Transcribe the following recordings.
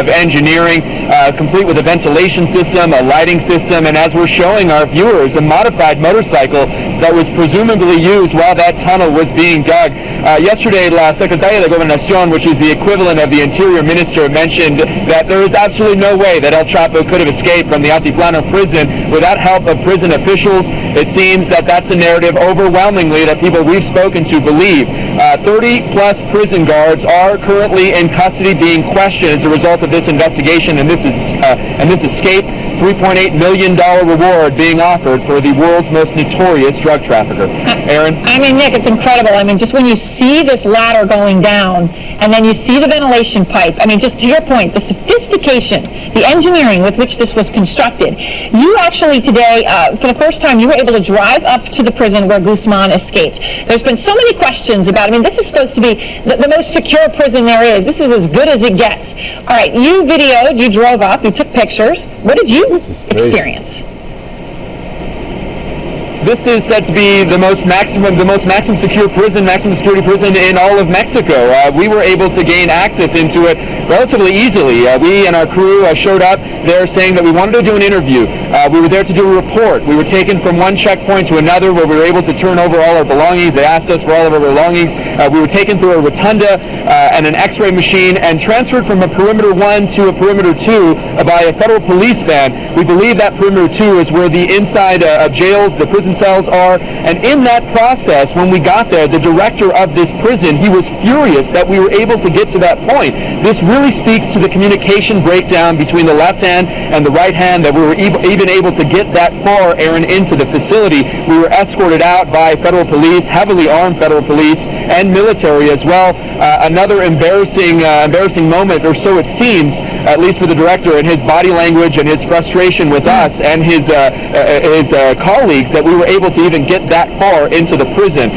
of engineering, complete with a ventilation system, a lighting system, and as we're showing our viewers, a modified motorcycle that was presumably used while that tunnel was being dug. Yesterday, La Secretaria de Gobernación, which is the equivalent of the Interior Minister, mentioned that there is absolutely no way that El Chapo could have escaped from the Altiplano prison without help of prison officials. It seems that that's a narrative overwhelmingly that people we've spoken to believe. 30-plus prison guards are currently in custody being questioned as a result of this investigation and this escape. $3.8 million reward being offered for the world's most notorious drug trafficker. Aaron? I mean, Nick, it's incredible. I mean, just when you see this ladder going down and then you see the ventilation pipe, I mean, just to your point, the sophistication, the engineering with which this was constructed. You actually today, for the first time, you were able to drive up to the prison where Guzman escaped. There's been so many questions about, I mean, this is supposed to be the most secure prison there is. This is as good as it gets. All right, you videoed, you drove up, you took pictures. What did you experience? This is said to be the most maximum secure prison, maximum security prison in all of Mexico. We were able to gain access into it relatively easily. We and our crew showed up there saying that we wanted to do an interview. We were there to do a report. We were taken from one checkpoint to another where we were able to turn over all our belongings. They asked us for all of our belongings. We were taken through a rotunda and an x-ray machine and transferred from a perimeter 1 to a perimeter 2 by a federal police van. We believe that perimeter 2 is where the inside of jails, the prison cells are, and in that process, when we got there, the director of this prison, he was furious that we were able to get to that point. This really speaks to the communication breakdown between the left hand and the right hand, that we were even able to get that far, Aaron, into the facility. We were escorted out by federal police, heavily armed federal police, and military as well. Another embarrassing moment, or so it seems, at least for the director, and his body language and his frustration with us and his colleagues, that we were able to even get that far into the prison.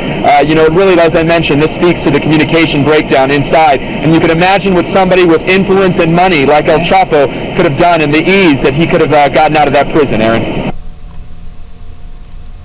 You know, it really, as I mentioned, this speaks to the communication breakdown inside. And you can imagine what somebody with influence and money like El Chapo could have done and the ease that he could have gotten out of that prison, Aaron.